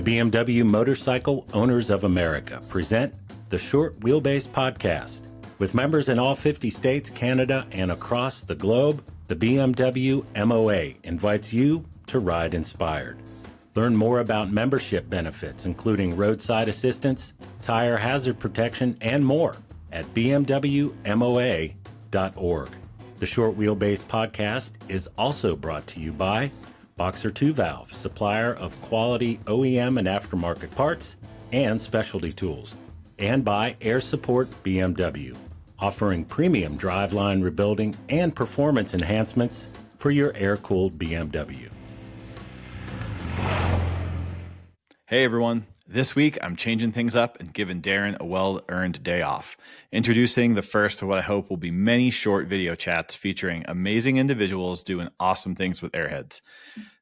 BMW Motorcycle Owners of America present the Short Wheelbase Podcast. With members in all 50 states, Canada, and across the globe, the BMW MOA invites you to ride inspired. Learn more about membership benefits, including roadside assistance, tire hazard protection, and more at bmwmoa.org. The Short Wheelbase Podcast is also brought to you by Boxer 2 Valve, supplier of quality OEM and aftermarket parts and specialty tools, and by Air Support BMW, offering premium driveline rebuilding and performance enhancements for your air-cooled BMW. Hey everyone, this week I'm changing things up and giving Darren a well-earned day off. Introducing the first of what I hope will be many short video chats featuring amazing individuals doing awesome things with Airheads.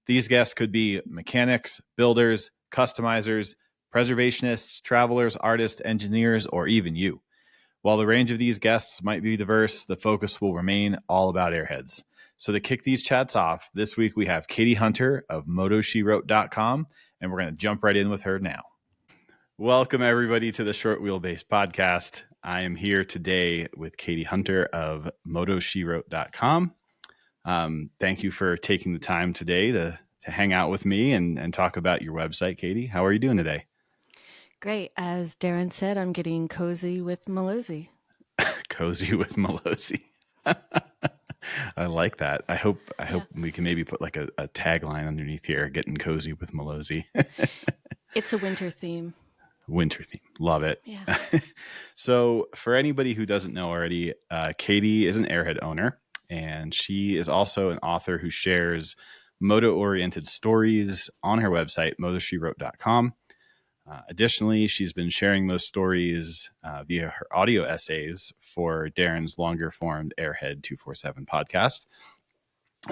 These guests could be mechanics, builders, customizers, preservationists, travelers, artists, engineers, or even you. While the range of these guests might be diverse, the focus will remain all about Airheads. So to kick these chats off, this week we have Katie Hunter of MotoSheWrote.com, and we're going to jump right in with her now. Welcome, everybody, to the Short Wheelbase Podcast. I am here today with Katie Hunter of MotoSheWrote.com. Thank you for taking the time today to hang out with me and talk about your website, Katie. How are you doing today? Great. As Darren said, I'm getting cozy with Malozzi. Cozy with Malozzi. I like that. I hope we can maybe put like a tagline underneath here, getting cozy with Malozzi. It's a winter theme. Winter theme. Love it. Yeah. So for anybody who doesn't know already, Katie is an Airhead owner, and she is also an author who shares moto-oriented stories on her website, MotoSheWrote.com. Additionally, she's been sharing those stories via her audio essays for Darren's longer-formed Airhead247 podcast.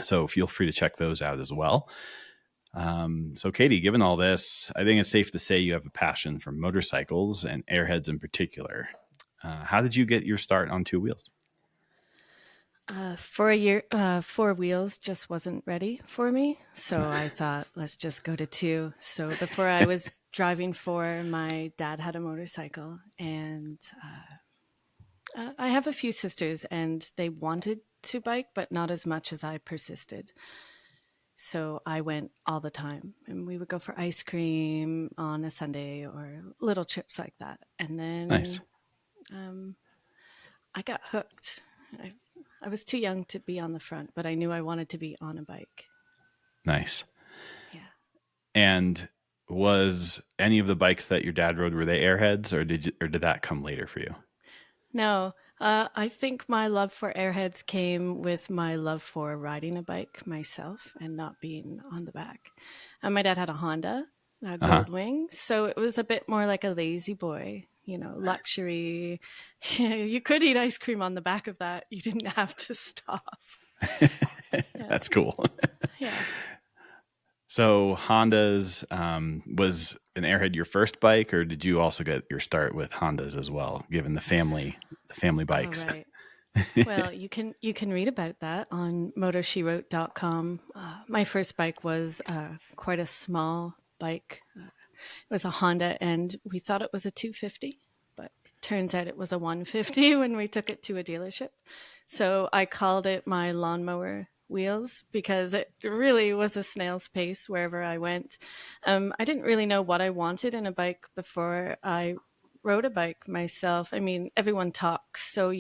So feel free to check those out as well. So Katie, given all this, I think it's safe to say you have a passion for motorcycles and Airheads in particular. How did you get your start on two wheels? For a year, 4 wheels just wasn't ready for me. So I thought, let's just go to 2. So before I was driving 4, my dad had a motorcycle, and I have a few sisters, and they wanted to bike, but not as much as I persisted. So I went all the time, and we would go for ice cream on a Sunday or little trips like that. And then Nice. I got hooked. I was too young to be on the front, but I knew I wanted to be on a bike. Nice. Yeah. And was any of the bikes that your dad rode, were they Airheads, or did that come later for you? No, I think my love for Airheads came with my love for riding a bike myself and not being on the back. My dad had a Honda, a Goldwing, so it was a bit more like a lazy boy, luxury. You could eat ice cream on the back of that. You didn't have to stop. That's cool. Yeah. So Hondas, was an Airhead your first bike, or did you also get your start with Hondas as well, given the family bikes? Oh, right. Well, you can read about that on MotoSheWrote.com. My first bike was quite a small bike. It was a Honda, and we thought it was a 250, but it turns out it was a 150 when we took it to a dealership. So I called it my lawnmower wheels because it really was a snail's pace wherever I went. I didn't really know what I wanted in a bike before I rode a bike myself. I mean, everyone talks, so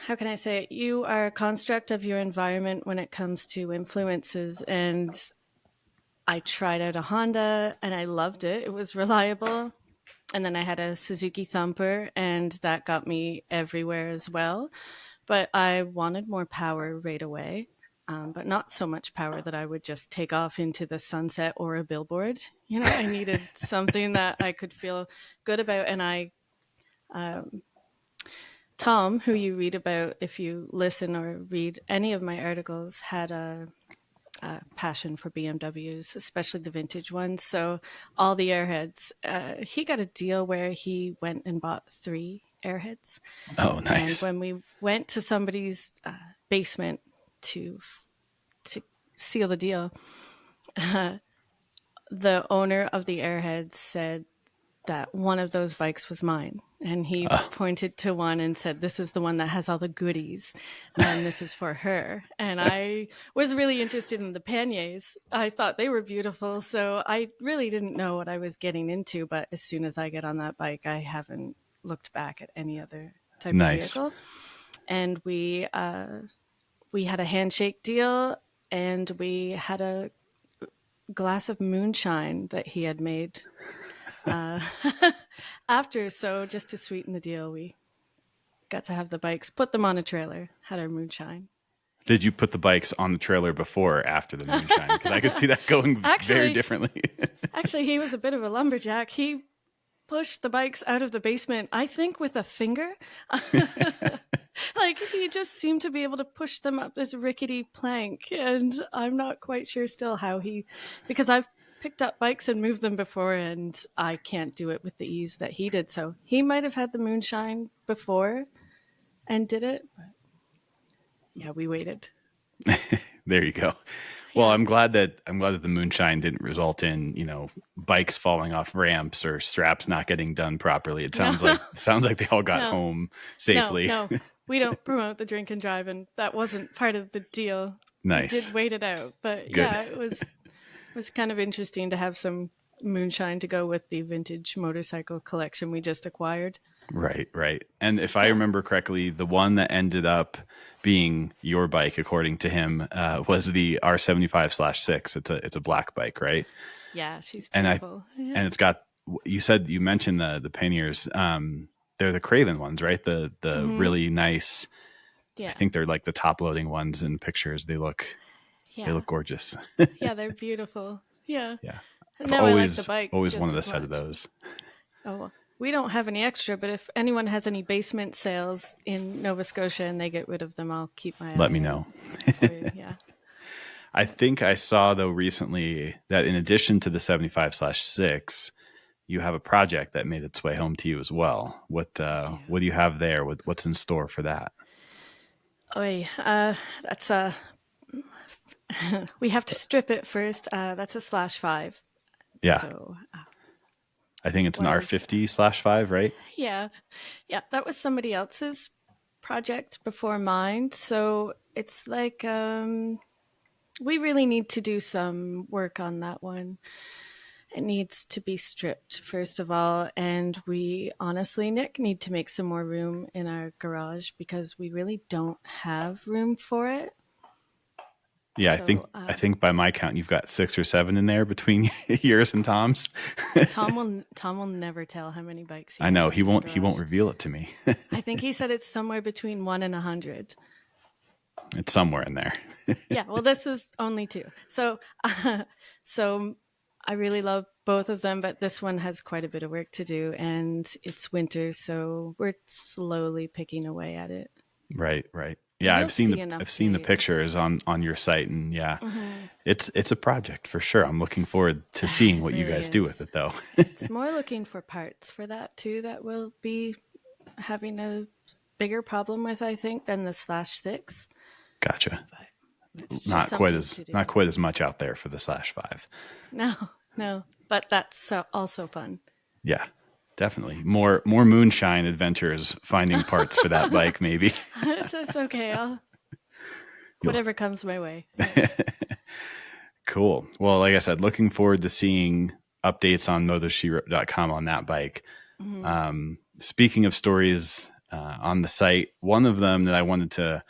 how can I say it? You are a construct of your environment when it comes to influences. And I tried out a Honda and I loved it. It was reliable. And then I had a Suzuki Thumper, and that got me everywhere as well. But I wanted more power right away, but not so much power that I would just take off into the sunset or a billboard. I needed something that I could feel good about. And Tom, who you read about if you listen or read any of my articles, had a passion for BMWs, especially the vintage ones. So all the Airheads, he got a deal where he went and bought 3 Airheads. Oh, nice. And when we went to somebody's basement to seal the deal, the owner of the Airheads said that one of those bikes was mine. And he pointed to one and said, this is the one that has all the goodies. And this is for her. And I was really interested in the panniers. I thought they were beautiful. So I really didn't know what I was getting into. But as soon as I get on that bike, I haven't looked back at any other type of vehicle. And we had a handshake deal, and we had a glass of moonshine that he had made after. So just to sweeten the deal, we got to have the bikes, put them on a trailer, had our moonshine. Did you put the bikes on the trailer before or after the moonshine? Because I could see that going very differently. Actually, he was a bit of a lumberjack. He pushed the bikes out of the basement, I think, with a finger. Like, he just seemed to be able to push them up this rickety plank. And I'm not quite sure still how because I've picked up bikes and moved them before, and I can't do it with the ease that he did. So he might have had the moonshine before and did it. But yeah, we waited. There you go. Well, I'm glad that the moonshine didn't result in, bikes falling off ramps or straps not getting done properly. It sounds like they all got home safely. No, we don't promote the drink and drive, and that wasn't part of the deal. Nice. We did wait it out, but Good. Yeah, it was kind of interesting to have some moonshine to go with the vintage motorcycle collection we just acquired. Right. And if I remember correctly, the one that ended up being your bike, according to him, was the R75/6. It's a black bike, right? Yeah, she's beautiful. And it's got, you mentioned the panniers. They're the Craven ones, right? The really nice. Yeah. I think they're like the top loading ones in pictures. They look gorgeous. Yeah, they're beautiful. Yeah. I've always wanted a set of those. Oh, well, we don't have any extra, but if anyone has any basement sales in Nova Scotia and they get rid of them, I'll keep my eye. Let me know. Yeah. I think I saw, though, recently that in addition to the 75/6, you have a project that made its way home to you as well. What do you have there? What's in store for that? That's we have to strip it first. That's a /5. Yeah. So I think it's an R50/5, right? Yeah. That was somebody else's project before mine. So it's like we really need to do some work on that one. It needs to be stripped, first of all. And we honestly, Nick, need to make some more room in our garage because we really don't have room for it. Yeah, so, I think by my count, you've got 6 or 7 in there between yours and Tom's. Tom will never tell how many bikes he has. I know he won't reveal it to me. I think he said it's somewhere between 1 and 100. It's somewhere in there. Yeah, well, this is only 2. So I really love both of them, but this one has quite a bit of work to do, and it's winter, so we're slowly picking away at it. Right. Yeah, I've seen the pictures on your site, and it's a project for sure. I'm looking forward to seeing what you guys do with it, though. It's more looking for parts for that too that we'll be having a bigger problem with, I think, than the /6. Gotcha. Not quite as much out there for the /5. No, but that's also fun. Yeah. Definitely. More moonshine adventures finding parts for that bike, maybe. It's okay. Whatever comes my way. Cool. Well, like I said, looking forward to seeing updates on MotoSheWrote.com on that bike. Speaking of stories on the site, one of them that I wanted to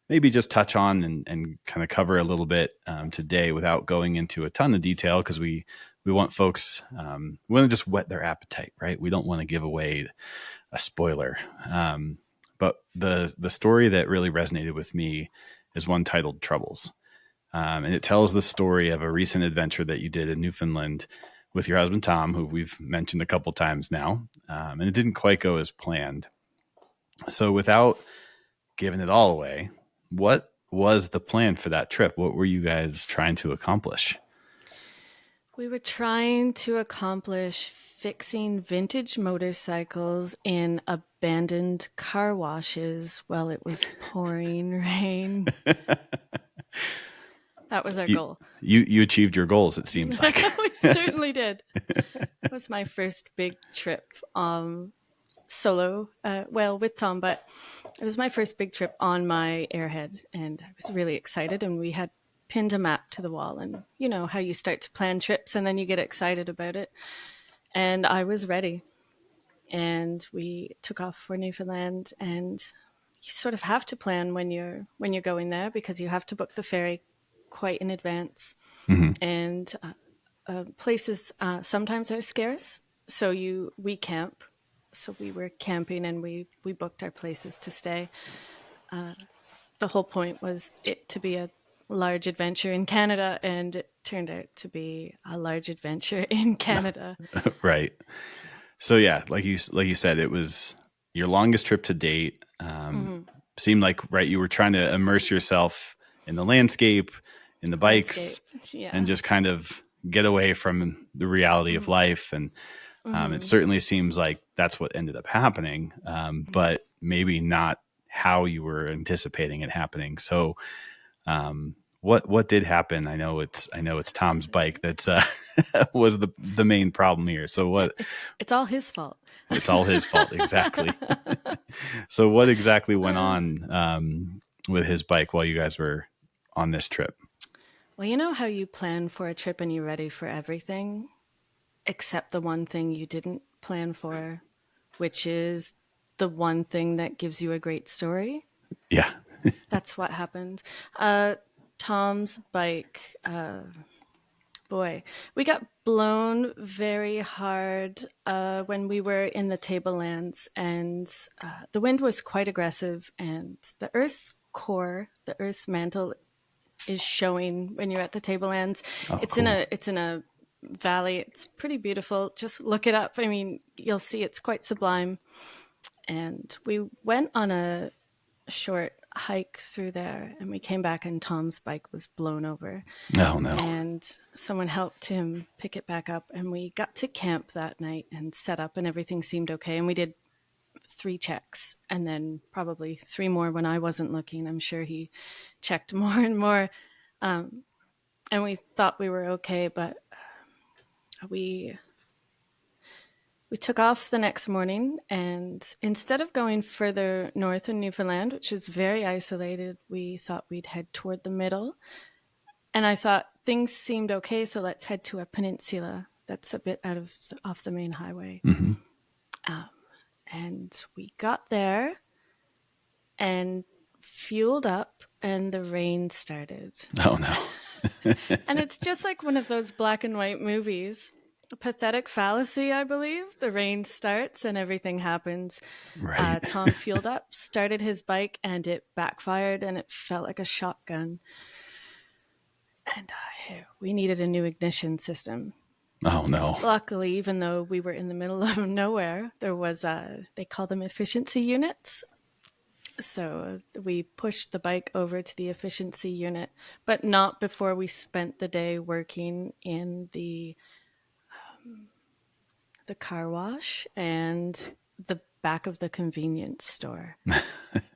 maybe just touch on and kind of cover a little bit today without going into a ton of detail, because we want folks, we want to just whet their appetite, right? We don't want to give away a spoiler. But the story that really resonated with me is one titled Troubles. And it tells the story of a recent adventure that you did in Newfoundland with your husband, Tom, who we've mentioned a couple times now. And it didn't quite go as planned. So without giving it all away, what was the plan for that trip? What were you guys trying to accomplish? We were trying to accomplish fixing vintage motorcycles in abandoned car washes while it was pouring rain. That was our goal. You achieved your goals, it seems like. We certainly did. It was my first big trip solo, with Tom, but it was my first big trip on my Airhead, and I was really excited, and we had pinned a map to the wall, and you know how you start to plan trips and then you get excited about it. And I was ready, and we took off for Newfoundland, and you sort of have to plan when you're going there, because you have to book the ferry quite in advance. And places sometimes are scarce, so we camp. So we were camping, and we booked our places to stay. The whole point was it to be a large adventure in Canada, and it turned out to be a large adventure in Canada. Right. So yeah, like you said, it was your longest trip to date. Seemed like, right, you were trying to immerse yourself in the landscape, in the bikes, and just kind of get away from the reality of life. And it certainly seems like that's what ended up happening, but maybe not how you were anticipating it happening. So what did happen? I know it's Tom's bike that's was the main problem here. So what? It's all his fault. It's all his fault, exactly. So what exactly went on with his bike while you guys were on this trip? Well, you know how you plan for a trip and you're ready for everything, except the one thing you didn't plan for, which is the one thing that gives you a great story. Yeah. That's what happened. Tom's bike, we got blown very hard when we were in the tablelands, and the wind was quite aggressive, and the Earth's core, the Earth's mantle, is showing when you're at the tablelands. It's cool. It's in a valley. It's pretty beautiful. Just look it up. I mean, you'll see it's quite sublime. And we went on a short hike through there, and we came back, and Tom's bike was blown over. Oh no. And someone helped him pick it back up, and we got to camp that night and set up, and everything seemed okay. And we did 3 checks, and then probably 3 more when I wasn't looking. I'm sure he checked more and more. And we thought we were okay, but we took off the next morning, and instead of going further north in Newfoundland, which is very isolated, we thought we'd head toward the middle. And I thought things seemed okay, so let's head to a peninsula that's a bit off the main highway. And we got there and fueled up, and the rain started. Oh no. And it's just like one of those black and white movies. A pathetic fallacy, I believe. The rain starts and everything happens. Right. Tom fueled up, started his bike, and it backfired, and it felt like a shotgun. And we needed a new ignition system. Oh no. Luckily, even though we were in the middle of nowhere, there was they call them efficiency units. So we pushed the bike over to the efficiency unit, but not before we spent the day working in the car wash and the back of the convenience store.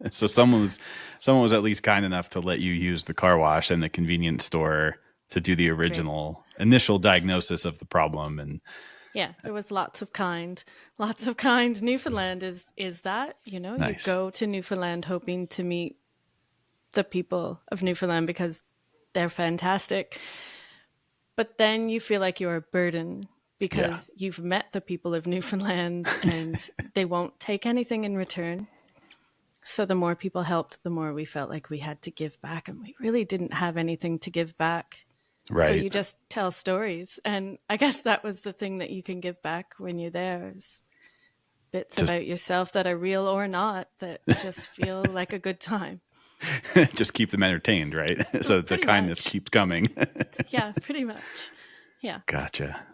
So someone was at least kind enough to let you use the car wash and the convenience store to do the original initial diagnosis of the problem. And yeah, there was lots of kind. Newfoundland is that, nice. You go to Newfoundland hoping to meet the people of Newfoundland because they're fantastic. But then you feel like you're a burden because you've met the people of Newfoundland and they won't take anything in return. So the more people helped, the more we felt like we had to give back, and we really didn't have anything to give back. Right. So you just tell stories. And I guess that was the thing that you can give back when you're there, is bits about yourself that are real or not, that just feel like a good time. Just keep them entertained, right? So the kindness keeps coming. Yeah, pretty much. Yeah. Gotcha.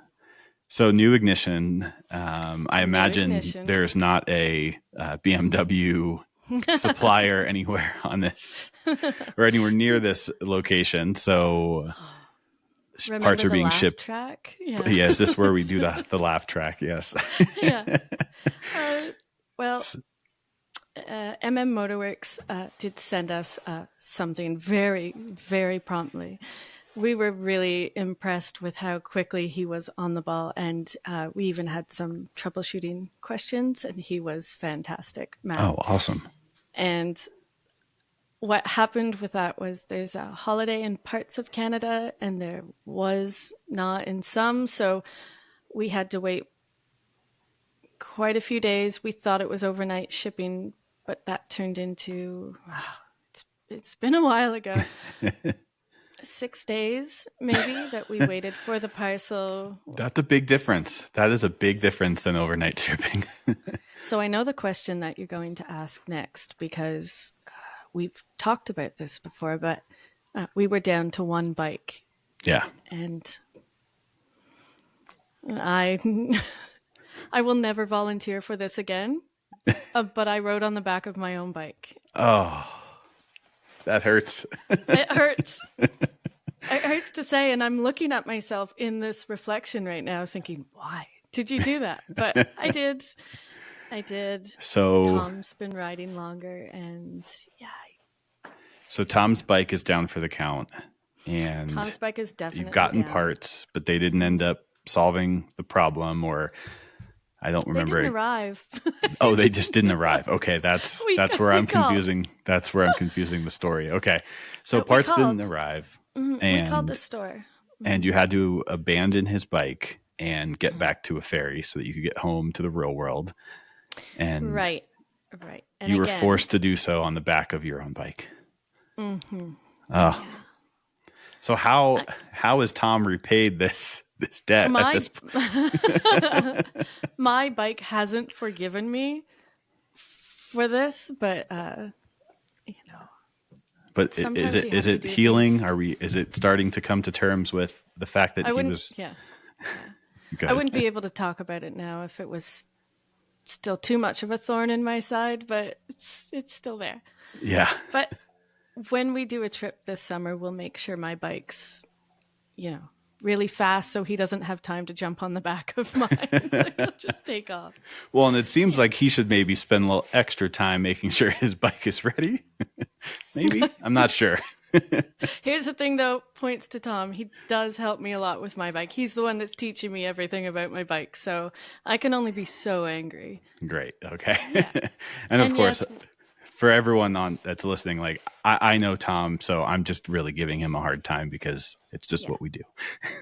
So new ignition. I imagine there's not a BMW supplier anywhere on this or anywhere near this location. So parts are being shipped. Track? Yeah, is this where we do the laugh track? Yes. Yeah. Well, Motorworks did send us something very, very promptly. We were really impressed with how quickly he was on the ball, and we even had some troubleshooting questions, and he was fantastic, man. Oh, awesome. And what happened with that was there's a holiday in parts of Canada, and there was not in some, so we had to wait quite a few days. We thought it was overnight shipping, but that turned into, it's been a while ago. 6 days, maybe, that we waited for the parcel. That's a big difference. That is a big difference than overnight shipping. So I know the question that you're going to ask next, because we've talked about this before, but we were down to one bike. Yeah. And I will never volunteer for this again, but I rode on the back of my own bike. Oh, that hurts. It hurts. It hurts to say, and I'm looking at myself in this reflection right now thinking, why did you do that? But I did. So Tom's been riding longer, and yeah. So Tom's bike is down for the count, and Tom's bike is definitely you've gotten down. parts, but they didn't end up solving the problem, or I don't remember. They didn't arrive. Oh, they just didn't arrive. Okay, that's where I'm confusing. That's where I'm confusing the story. Okay, so parts didn't arrive, and we called the store, and you had to abandon his bike and get back to a ferry so that you could get home to the real world. And right. And you were forced to do so on the back of your own bike. Mm-hmm. Oh, yeah. So how has Tom repaid this debt at this point? My bike hasn't forgiven me for this, but But is it healing? Is it starting to come to terms with the fact that he was? Yeah. I wouldn't be able to talk about it now if it was still too much of a thorn in my side, but it's still there. Yeah. But when we do a trip this summer, we'll make sure my bike's, really fast, so he doesn't have time to jump on the back of mine. He'll just take off. Well, and it seems like he should maybe spend a little extra time making sure his bike is ready. Maybe. I'm not sure. Here's the thing, though, points to Tom. He does help me a lot with my bike. He's the one that's teaching me everything about my bike, so I can only be so angry. Great. Okay. Yeah. and of course, yes, for everyone that's listening, like I know Tom, so I'm just really giving him a hard time because it's just what we do.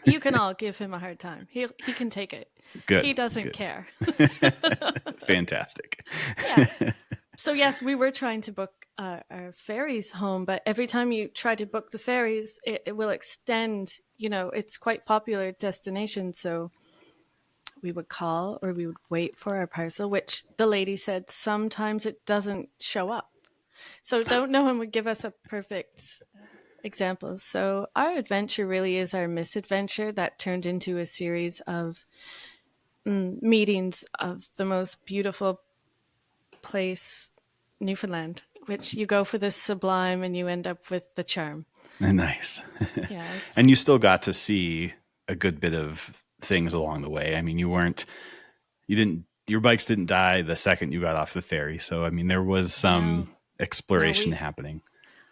You can all give him a hard time. He can take it. Good. He doesn't care. Fantastic. Yeah. So yes, we were trying to book our ferries home, but every time you try to book the ferries, it will extend. It's quite popular destination, so we would call or we would wait for our parcel, which the lady said sometimes it doesn't show up. So no one would give us a perfect example. So our adventure really is our misadventure that turned into a series of meetings of the most beautiful place, Newfoundland, which you go for the sublime and you end up with the charm. Nice. Yeah. And you still got to see a good bit of things along the way. I mean, your bikes didn't die the second you got off the ferry. So, I mean, there was some exploration happening.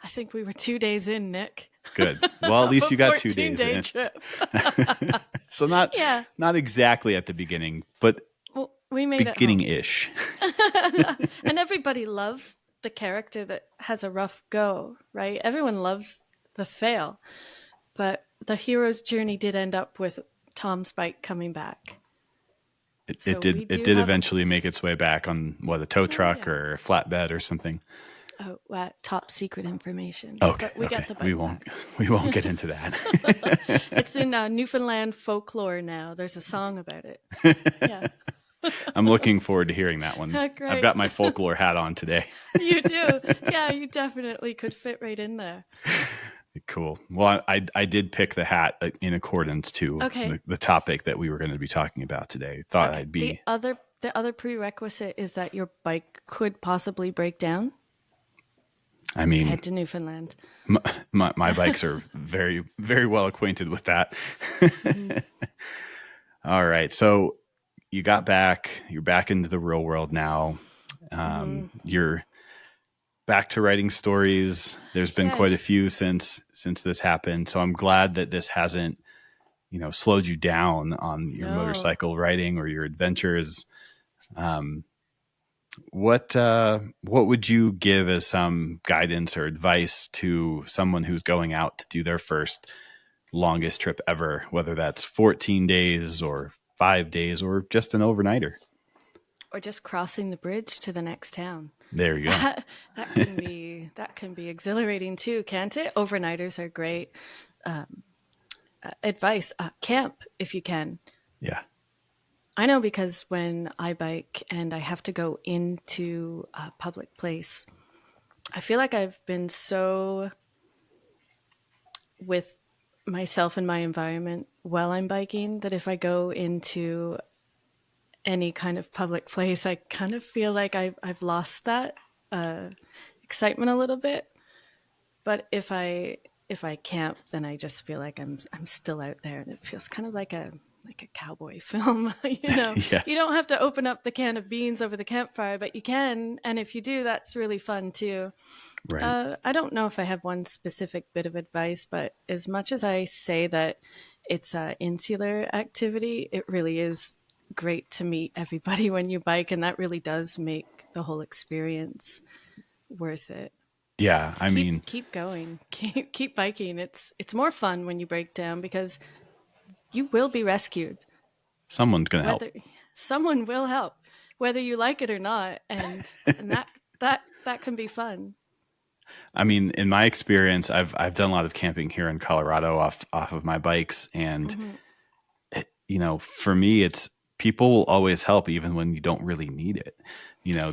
I think we were 2 days in, Nick. Good. Well, at least you got 2 days in. Trip. So not exactly at the beginning, but we made beginning-ish. And everybody loves the character that has a rough go, right? Everyone loves the fail. But the hero's journey did end up with Tom's bike coming back. It did eventually make its way back on a tow truck or a flatbed or something. Oh, top secret information. Okay, but we got the bike we won't get into that. It's in Newfoundland folklore now. There's a song about it. Yeah. I'm looking forward to hearing that one. Great. I've got my folklore hat on today. You do? Yeah, you definitely could fit right in there. Cool. Well, I did pick the hat in accordance to the topic that we were going to be talking about today. Thought I'd be the other prerequisite is that your bike could possibly break down. I mean, head to Newfoundland. My bikes are very, very well acquainted with that. Mm-hmm. All right. So you got back. You're back into the real world now. You're back to writing stories. There's been quite a Yes. few since this happened. So I'm glad that this hasn't, slowed you down on your No. motorcycle riding or your adventures. What would you give as some guidance or advice to someone who's going out to do their first longest trip ever, whether that's 14 days or 5 days or just an overnighter? Or just crossing the bridge to the next town. There you go. That can be exhilarating too, can't it? Overnighters are great. Advice: camp if you can. Yeah. I know, because when I bike and I have to go into a public place, I feel like I've been so with myself and my environment while I'm biking that if I go into any kind of public place, I kind of feel like I've lost that excitement a little bit. But if I camp, then I just feel like I'm still out there, and it feels kind of like a cowboy film. Yeah. You don't have to open up the can of beans over the campfire, but you can, and if you do, that's really fun too. Right. I don't know if I have one specific bit of advice, but as much as I say that it's an insular activity, it really is great to meet everybody when you bike, and that really does make the whole experience worth it. Yeah, I mean, keep going, keep biking. It's more fun when you break down, because you will be rescued. someone's going to help. Someone will help, whether you like it or not, and that can be fun. I mean, in my experience, I've done a lot of camping here in Colorado off of my bikes, and for me, it's people will always help even when you don't really need it.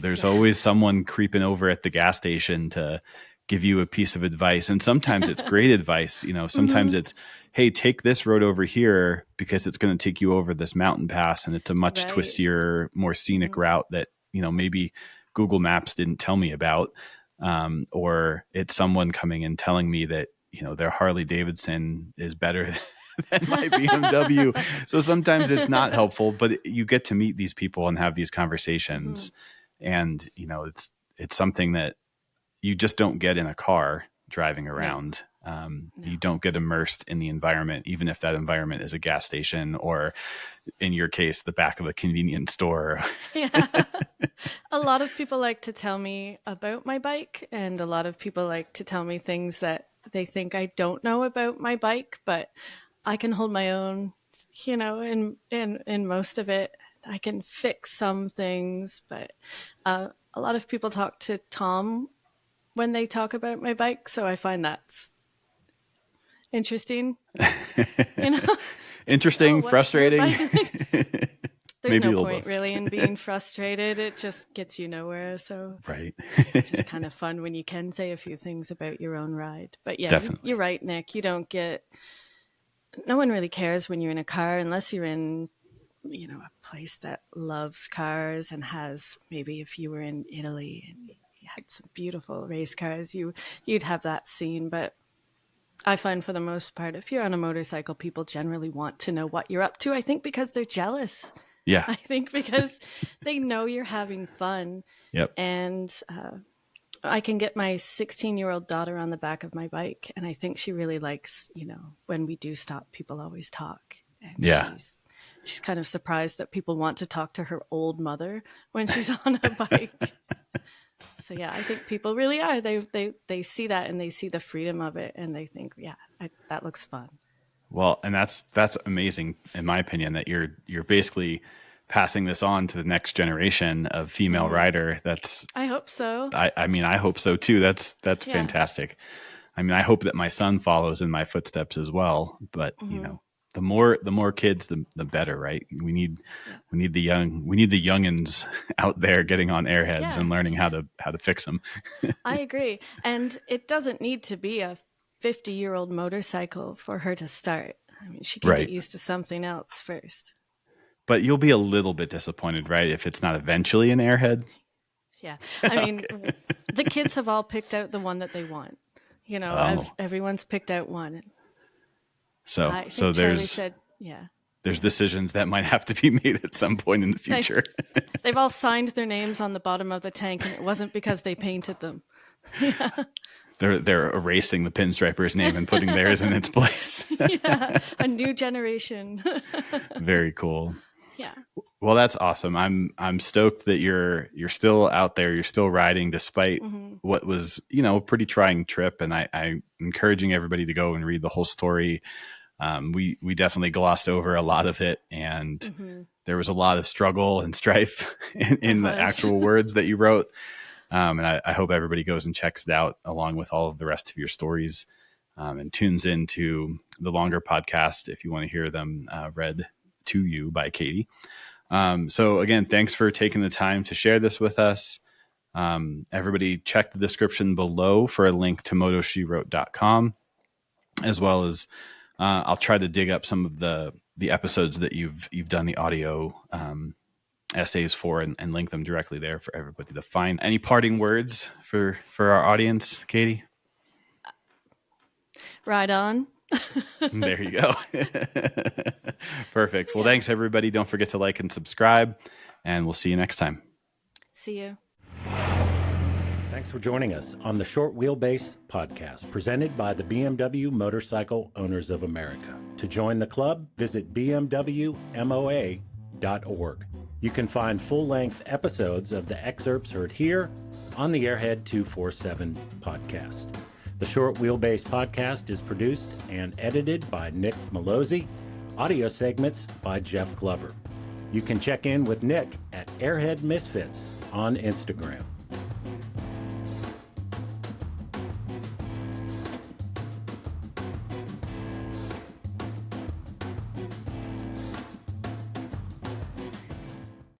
There's always someone creeping over at the gas station to give you a piece of advice, and sometimes it's great advice. Sometimes it's, hey, take this road over here because it's going to take you over this mountain pass, and it's a much twistier, more scenic route that maybe Google Maps didn't tell me about. Or it's someone coming and telling me that, their Harley Davidson is better than my BMW. So sometimes it's not helpful, but you get to meet these people and have these conversations. And, it's something that you just don't get in a car driving around. No. You don't get immersed in the environment, even if that environment is a gas station or, in your case, the back of a convenience store. Yeah. A lot of people like to tell me about my bike, and a lot of people like to tell me things that they think I don't know about my bike, but I can hold my own, in most of it. I can fix some things, but a lot of people talk to Tom when they talk about my bike, so I find that's interesting. Interesting, frustrating. There's no point really in being frustrated. It just gets you nowhere. So right. It's just kind of fun when you can say a few things about your own ride. But yeah, definitely. You're right, Nick. No one really cares when you're in a car, unless you're in, a place that loves cars and has, maybe if you were in Italy and you had some beautiful race cars, you'd have that scene. But I find for the most part, if you're on a motorcycle, people generally want to know what you're up to. I think because they're jealous. Yeah. I think because they know you're having fun. Yep. And I can get my 16-year-old daughter on the back of my bike, and I think she really likes, when we do stop, people always talk. And she's kind of surprised that people want to talk to her old mother when she's on a bike. So yeah, I think people really are. They see that, and they see the freedom of it, and they think, that looks fun. Well, and that's amazing, in my opinion, that you're basically passing this on to the next generation of female rider. I hope so. I mean, I hope so too. That's fantastic. I mean, I hope that my son follows in my footsteps as well. But the more kids, the better, right? We need the youngins out there getting on Airheads and learning how to fix them. I agree, and it doesn't need to be a 50-year-old motorcycle for her to start. I mean, she can get used to something else first. But you'll be a little bit disappointed, right, if it's not eventually an Airhead? Yeah. I mean, the kids have all picked out the one that they want. Everyone's picked out one. So there's decisions that might have to be made at some point in the future. They've all signed their names on the bottom of the tank, and it wasn't because they painted them. Yeah. They're erasing the pinstriper's name and putting theirs in its place. Yeah, a new generation. Very cool. Yeah. Well, that's awesome. I'm stoked that you're still out there. You're still riding despite what was, a pretty trying trip. And I'm encouraging everybody to go and read the whole story. We definitely glossed over a lot of it, and there was a lot of struggle and strife in the actual words that you wrote. And I hope everybody goes and checks it out along with all of the rest of your stories, and tunes into the longer podcast if you want to hear them read to you by Katie. So again, thanks for taking the time to share this with us. Everybody check the description below for a link to MotoSheWrote.com, as well as I'll try to dig up some of the episodes that you've done the audio essays for and link them directly there for everybody to find. Any parting words for our audience, Katie? Ride on. There you go. Perfect. Well, thanks everybody. Don't forget to like and subscribe, and we'll see you next time. See you. Thanks for joining us on the Short Wheelbase podcast, presented by the BMW Motorcycle Owners of America. To join the club, visit bmwmoa.org. You can find full-length episodes of the excerpts heard here on the Airhead247 podcast. The Short Wheelbase podcast is produced and edited by Nick Malozzi. Audio segments by Jeff Glover. You can check in with Nick at Airhead Misfits on Instagram.